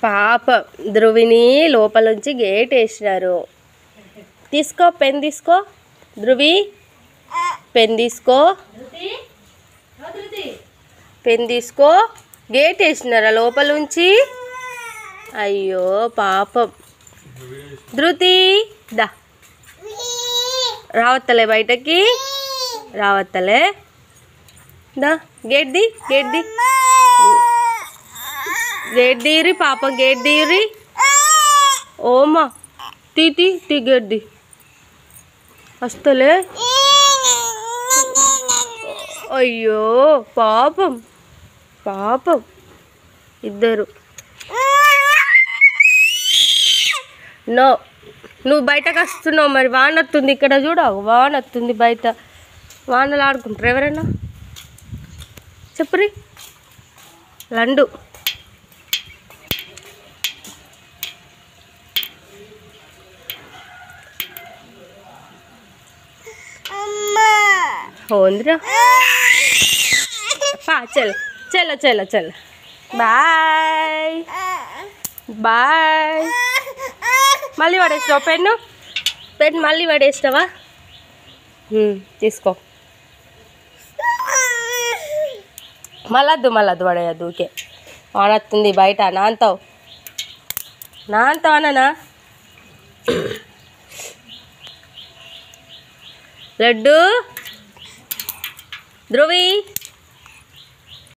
పాప ధ్రువిని లోపల నుంచి గేట్ వేసినారు. తీసుకో పెన్ తీసుకో ధ్రువి, పెన్ తీసుకో, పెన్ తీసుకో. గేట్ వేసినారా లోపల నుంచి? అయ్యో పాపం. ధృతి దా, రావత్తలే బయటకి, రావత్తలే దా. గేట్ ది, గేట్ ది, గేట్ తీరి పాప, గేట్ తీరి. ఓమా తీ తీ తీ, గేట్ ది. వస్తలే. అయ్యో పాపం, పాపం ఇద్దరు. నో, నువ్వు బయటకు వస్తున్నావు మరి. వాన వస్తుంది ఇక్కడ, చూడవు వాన వస్తుంది బయట. వానలు ఆడుకుంటారు ఎవరైనా? చెప్పురి లండు. होंद्रा पा चल चलो चलो चलो बाय बाय. మళ్ళీ పడేస్తావా పెన్ను? పెన్ మళ్ళీ పడేస్తావా? తీసుకో. మళ్ళద్దు మళ్ళద్దు పడేయద్దు. ఓకే వానొస్తుంది బయట. నాంతావు నాంతావనా? లడ్డు ధ్రువి